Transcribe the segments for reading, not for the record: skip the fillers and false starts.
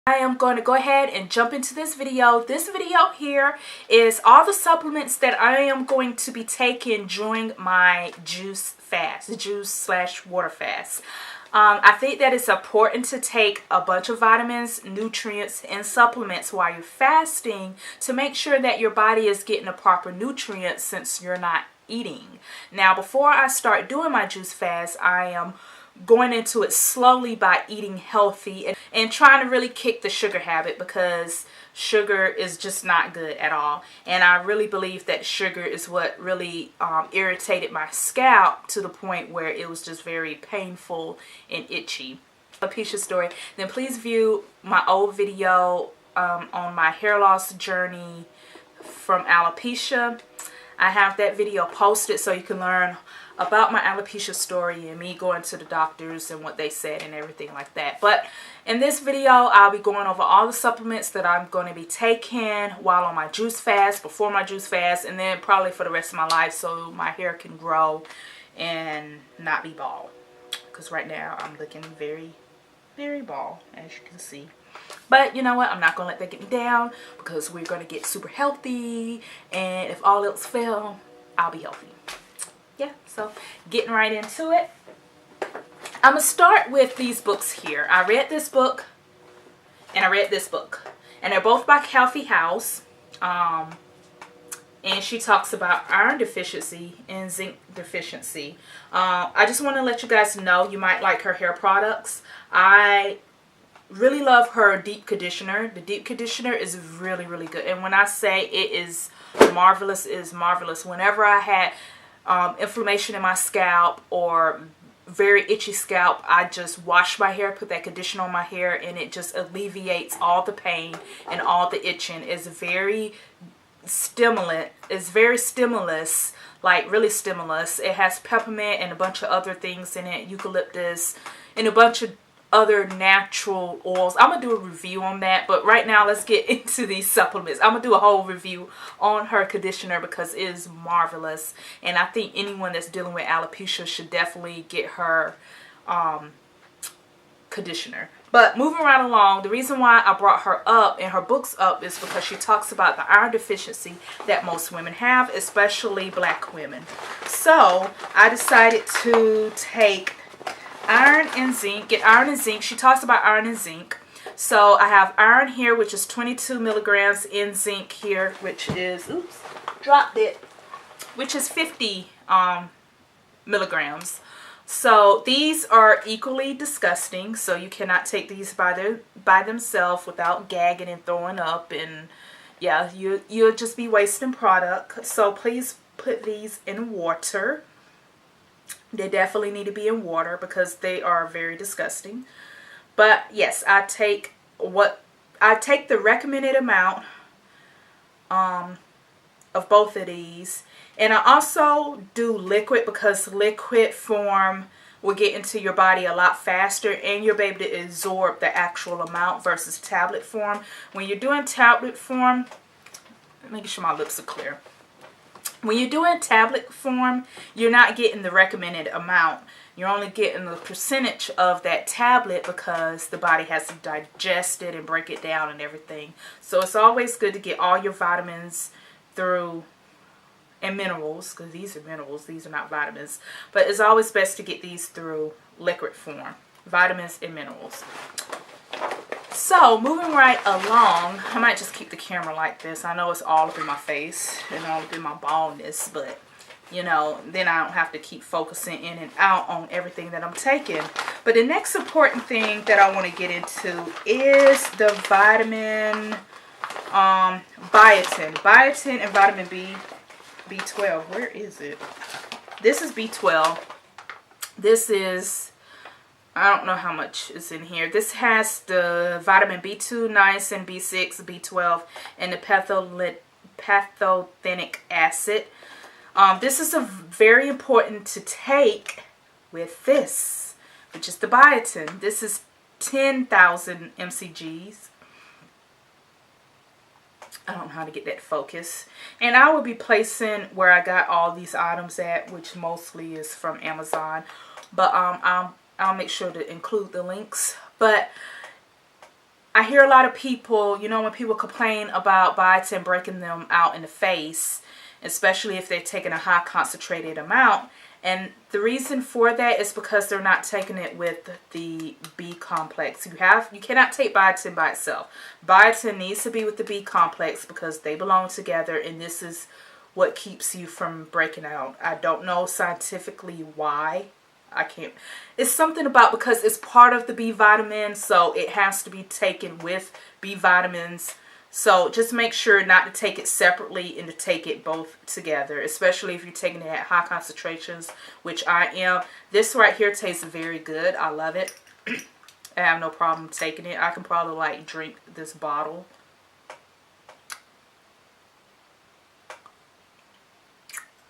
I am going to go ahead and jump into this video. This video here is all the supplements that I am going to be taking during my juice fast, juice/water fast. I think that it's important to take a bunch of vitamins, nutrients, and supplements while you're fasting to make sure that your body is getting the proper nutrients since you're not eating. Now, before I start doing my juice fast, I am going into it slowly by eating healthy and trying to really kick the sugar habit, because sugar is just not good at all. And I really believe that sugar is what really irritated my scalp to the point where it was just very painful and itchy. Alopecia story. Then please view my old video on my hair loss journey from alopecia. I have that video posted so you can learn about my alopecia story and me going to the doctors and what they said and everything like that. But in this video, I'll be going over all the supplements that I'm going to be taking while on my juice fast, before my juice fast, and then probably for the rest of my life, so my hair can grow and not be bald. Because right now I'm looking very, very bald, as you can see. But you know what? I'm not going to let that get me down, because we're going to get super healthy, and if all else fail, I'll be healthy. Yeah, so getting right into it. I'm going to start with these books here. I read this book and I read this book. And they're both by Chlorophyll House. And she talks about iron deficiency and zinc deficiency. I just want to let you guys know, you might like her hair products. I really love her deep conditioner. The deep conditioner is really, really good. And when I say it is marvelous, it is marvelous. Whenever I had inflammation in my scalp or very itchy scalp, I just wash my hair, put that conditioner on my hair, and it just alleviates all the pain and all the itching. It's very stimulant. It's very stimulus, like really stimulus. It has peppermint and a bunch of other things in it, eucalyptus and a bunch of other natural oils. I'm gonna do a review on that, but right now let's get into these supplements. I'm gonna do a whole review on her conditioner because it is marvelous, and I think anyone that's dealing with alopecia should definitely get her conditioner. But moving right along, the reason why I brought her up and her books up is because she talks about the iron deficiency that most women have, especially black women. So I decided to take iron and zinc. Get iron and zinc. She talks about iron and zinc. So I have iron here, which is 22 milligrams, in zinc here, which is, oops, dropped it, which is 50 milligrams. So these are equally disgusting. So you cannot take these by themselves without gagging and throwing up, and yeah, you'll just be wasting product. So please put these in water. They definitely need to be in water because they are very disgusting. But yes, I take the recommended amount of both of these. And I also do liquid, because liquid form will get into your body a lot faster and you'll be able to absorb the actual amount versus tablet form. When you're doing tablet form, make sure my lips are clear. When you're doing tablet form, you're not getting the recommended amount. You're only getting the percentage of that tablet because the body has to digest it and break it down and everything. So it's always good to get all your vitamins through, and minerals, because these are minerals, these are not vitamins. But it's always best to get these through liquid form, vitamins and minerals. So, moving right along, I might just keep the camera like this. I know it's all up in my face and all up in my baldness, but, you know, then I don't have to keep focusing in and out on everything that I'm taking. But the next important thing that I want to get into is the vitamin biotin. Biotin and vitamin B12. Where is it? This is B12. This is, I don't know how much is in here. This has the vitamin B2, niacin, B6, B12, and the pantothenic acid. This is very important to take with this, which is the biotin. This is 10,000 mcgs. I don't know how to get that focus. And I will be placing where I got all these items at, which mostly is from Amazon. But I'll make sure to include the links. But I hear a lot of people, you know, when people complain about biotin breaking them out in the face, especially if they're taking a high concentrated amount. And the reason for that is because they're not taking it with the B complex. You cannot take biotin by itself. Biotin needs to be with the B complex because they belong together, and this is what keeps you from breaking out. I don't know scientifically why. I can't. It's something about because it's part of the B vitamin, so it has to be taken with B vitamins. So just make sure not to take it separately and to take it both together, especially if you're taking it at high concentrations, which I am. This right here tastes very good. I love it. I have no problem taking it. I can probably like drink this bottle.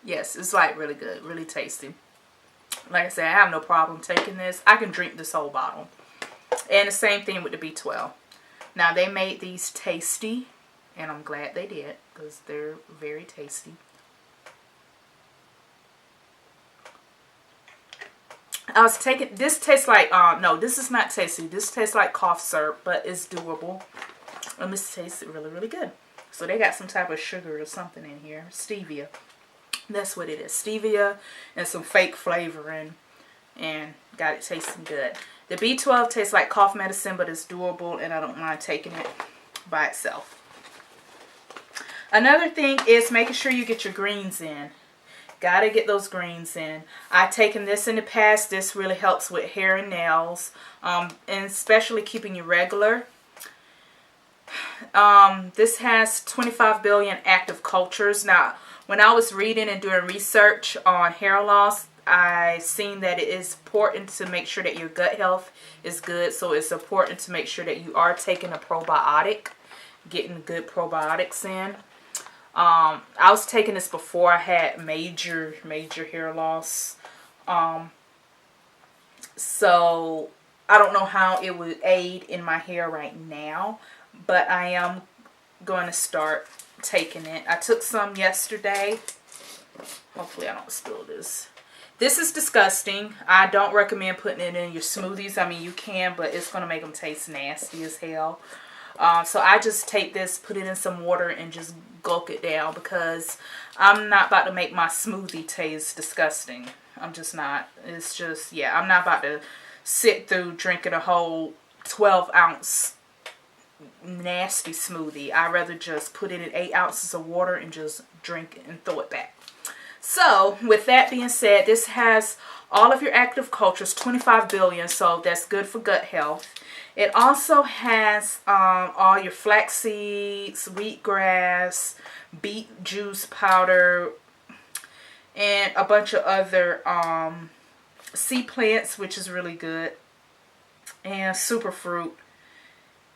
Yes, it's like really good, really tasty. Like I said, I have no problem taking this. I can drink this whole bottle. And the same thing with the B12. Now, they made these tasty, and I'm glad they did because they're very tasty. I was taking, this tastes like, no, this is not tasty. This tastes like cough syrup, but it's doable. And this tastes really, really good. So they got some type of sugar or something in here. Stevia. That's what it is. Stevia and some fake flavoring. And got it tasting good. The B12 tastes like cough medicine, but it's doable, and I don't mind taking it by itself. Another thing is making sure you get your greens in. Gotta get those greens in. I've taken this in the past. This really helps with hair and nails, and especially keeping you regular. This has 25 billion active cultures. Now, when I was reading and doing research on hair loss, I seen that it is important to make sure that your gut health is good. So it's important to make sure that you are taking a probiotic, getting good probiotics in. I was taking this before I had major hair loss. So I don't know how it would aid in my hair right now, but I am going to start taking it. I took some yesterday. Hopefully I don't spill this. This is disgusting. I don't recommend putting it in your smoothies. I mean, you can, but it's going to make them taste nasty as hell. So I just take this, put it in some water, and just gulp it down because I'm not about to make my smoothie taste disgusting. I'm just not. It's just, yeah, I'm not about to sit through drinking a whole 12-ounce nasty smoothie. I'd rather just put it in 8 ounces of water and just drink it and throw it back. So, with that being said, this has all of your active cultures, 25 billion, so that's good for gut health. It also has all your flax seeds, wheatgrass, beet juice powder, and a bunch of other sea plants, which is really good, and superfruit,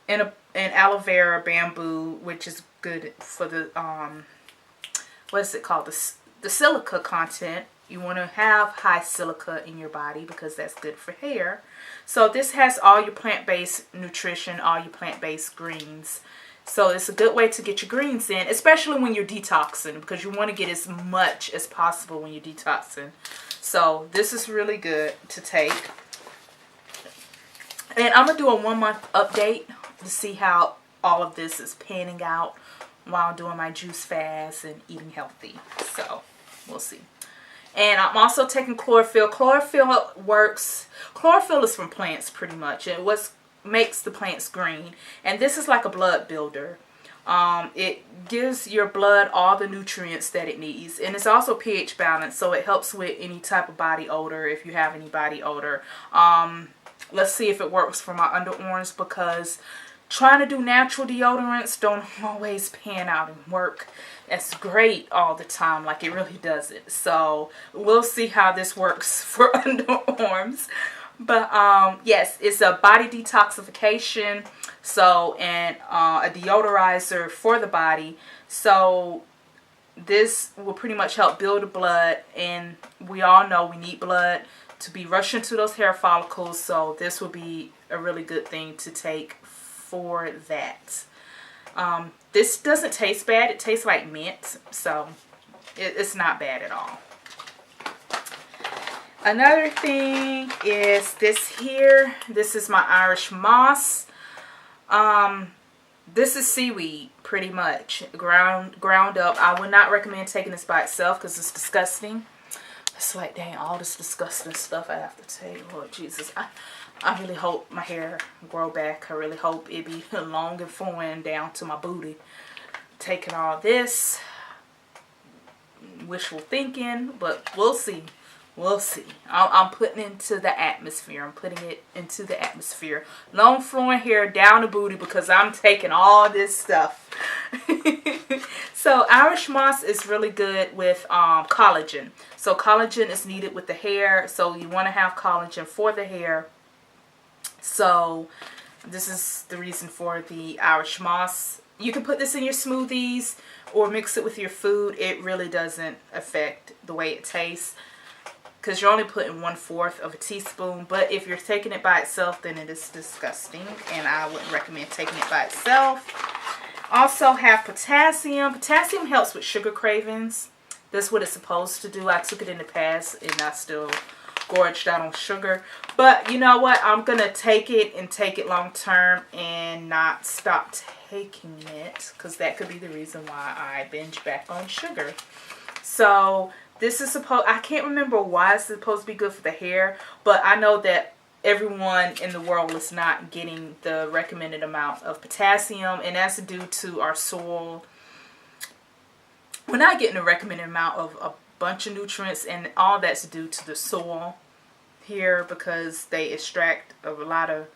and aloe vera, bamboo, which is good for the, what is it called, the silica content. You want to have high silica in your body because that's good for hair. So this has all your plant-based nutrition, all your plant-based greens. So it's a good way to get your greens in, especially when you're detoxing, because you want to get as much as possible when you're detoxing. So this is really good to take. And I'm going to do a 1-month update to see how all of this is panning out while doing my juice fast and eating healthy. So we'll see. And I'm also taking chlorophyll. Chlorophyll works. Chlorophyll is from plants pretty much. And what makes the plants green. And this is like a blood builder. It gives your blood all the nutrients that it needs. And it's also pH balanced. So it helps with any type of body odor if you have any body odor. Let's see if it works for my underarms, because trying to do natural deodorants don't always pan out and work as great all the time, like it really doesn't. So we'll see how this works for underarms. But yes, it's a body detoxification, so, and a deodorizer for the body. So this will pretty much help build the blood, and we all know we need blood to be rushing to those hair follicles. So this will be a really good thing to take for that. This doesn't taste bad. It tastes like mint, so it's not bad at all. Another thing is this here. This is my Irish moss. This is seaweed, pretty much ground up. I would not recommend taking this by itself because it's disgusting. It's like, dang, all this disgusting stuff I have to take. Lord Jesus, I really hope my hair grow back. I really hope it be long and flowing down to my booty. Taking all this, wishful thinking, but we'll see. We'll see. I'm putting it into the atmosphere. I'm putting it into the atmosphere. Long flowing hair down the booty because I'm taking all this stuff. So Irish moss is really good with collagen. So collagen is needed with the hair. So you want to have collagen for the hair. So this is the reason for the Irish moss. You can put this in your smoothies or mix it with your food. It really doesn't affect the way it tastes, because you're only putting 1/4 of a teaspoon. But if you're taking it by itself, then it is disgusting, and I wouldn't recommend taking it by itself. Also have potassium. Potassium helps with sugar cravings. That's what it's supposed to do. I took it in the past, and I still gorged out on sugar. But you know what? I'm going to take it and take it long term and not stop taking it, because that could be the reason why I binge back on sugar. So this is I can't remember why it's supposed to be good for the hair, but I know that everyone in the world is not getting the recommended amount of potassium, and that's due to our soil. We're not getting the recommended amount of a bunch of nutrients, and all that's due to the soil here, because they extract a lot of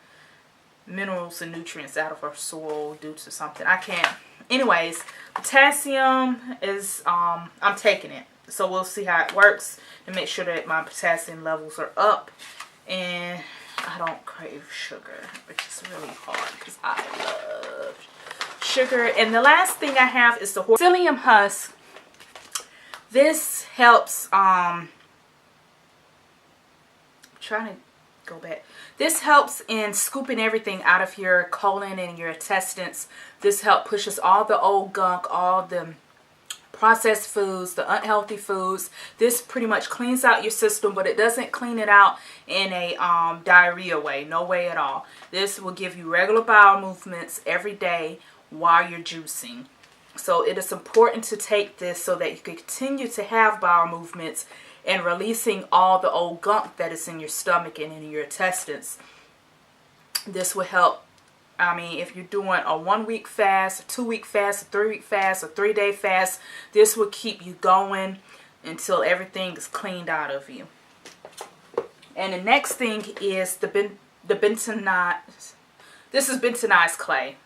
minerals and nutrients out of our soil due to something. I can't. Anyways, potassium is, I'm taking it. So we'll see how it works and make sure that my potassium levels are up and I don't crave sugar, which is really hard because I love sugar. And the last thing I have is the psyllium husk. This helps, trying to go back. This helps in scooping everything out of your colon and your intestines. This pushes all the old gunk, all the processed foods, the unhealthy foods. This pretty much cleans out your system, but it doesn't clean it out in a diarrhea way. No way at all. This will give you regular bowel movements every day while you're juicing. So it is important to take this so that you can continue to have bowel movements and releasing all the old gunk that is in your stomach and in your intestines. This will help. I mean, if you're doing a 1-week fast, a 2-week fast, a 3-week fast, a 3-day fast, this will keep you going until everything is cleaned out of you. And the next thing is the bentonite. This is bentonized clay.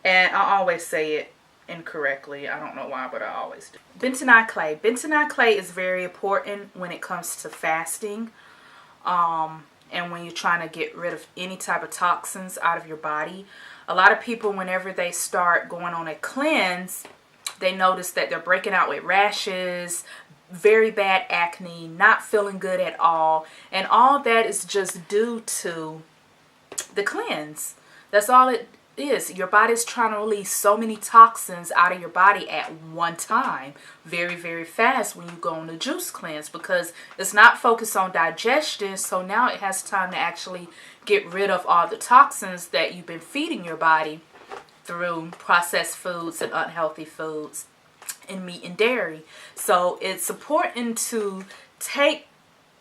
And I always say it incorrectly. I don't know why, but I always do. Bentonite clay. Bentonite clay is very important when it comes to fasting. And when you're trying to get rid of any type of toxins out of your body. A lot of people, whenever they start going on a cleanse, they notice that they're breaking out with rashes, very bad acne, not feeling good at all. And all that is just due to the cleanse. That's all it is. Your body's trying to release so many toxins out of your body at one time, very, very fast when you go on the juice cleanse, because it's not focused on digestion. So now it has time to actually get rid of all the toxins that you've been feeding your body through processed foods and unhealthy foods and meat and dairy. So it's important to take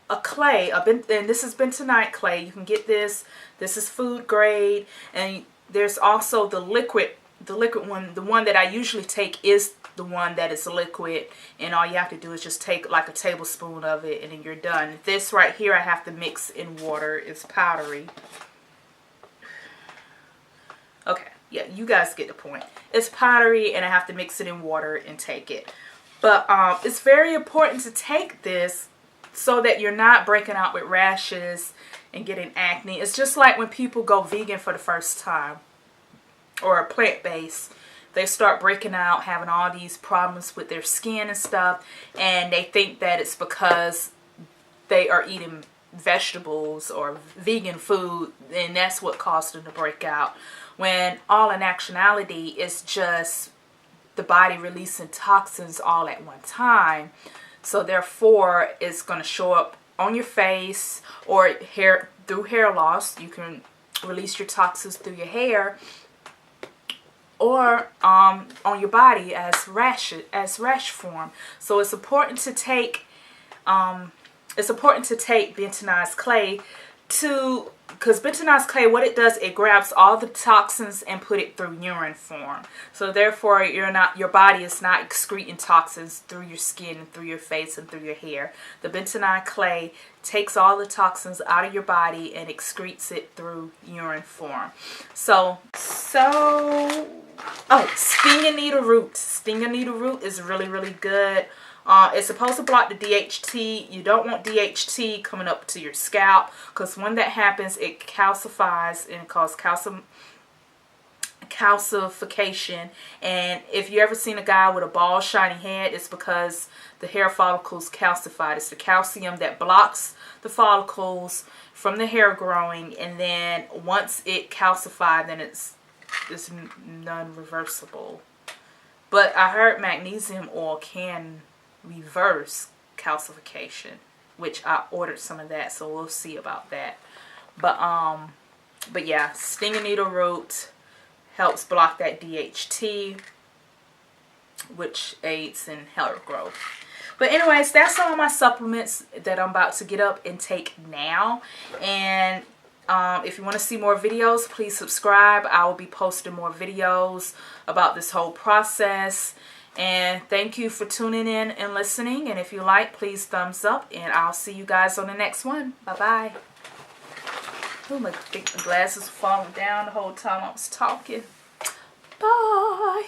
a clay, and this is bentonite clay. You can get this. This is food grade, and there's also the liquid one. The one that I usually take is the one that is liquid, and all you have to do is just take like a tablespoon of it and then you're done. This right here I have to mix in water. It's powdery. Okay, yeah, you guys get the point. It's powdery and I have to mix it in water and take it. But it's very important to take this so that you're not breaking out with rashes and getting acne. It's just like when people go vegan for the first time or a plant-based, they start breaking out, having all these problems with their skin and stuff, and they think that it's because they are eating vegetables or vegan food, and that's what caused them to break out, when all in actuality it's just the body releasing toxins all at one time. So therefore it's going to show up on your face or hair through hair loss. You can release your toxins through your hair or on your body as rash form. So it's important to take bentonized clay because bentonized clay, what it does, it grabs all the toxins and put it through urine form. So therefore, your body is not excreting toxins through your skin and through your face and through your hair. The bentonized clay takes all the toxins out of your body and excretes it through urine form. So stinging needle root. Stinging needle root is really, really good. It's supposed to block the DHT. You don't want DHT coming up to your scalp, because when that happens, it calcifies and causes calcification. And if you ever seen a guy with a bald shiny head, it's because the hair follicles calcified. It's the calcium that blocks the follicles from the hair growing, and then once it calcified, then it's non-reversible. But I heard magnesium oil can reverse calcification, which I ordered some of that, so we'll see about that. But yeah, stinging needle root helps block that DHT, which aids in hair growth. But anyways, that's all my supplements that I'm about to get up and take now. And if you want to see more videos, please subscribe. I will be posting more videos about this whole process. And thank you for tuning in and listening. And if you like, please thumbs up. And I'll see you guys on the next one. Bye-bye. Oh, my glasses falling down the whole time I was talking. Bye.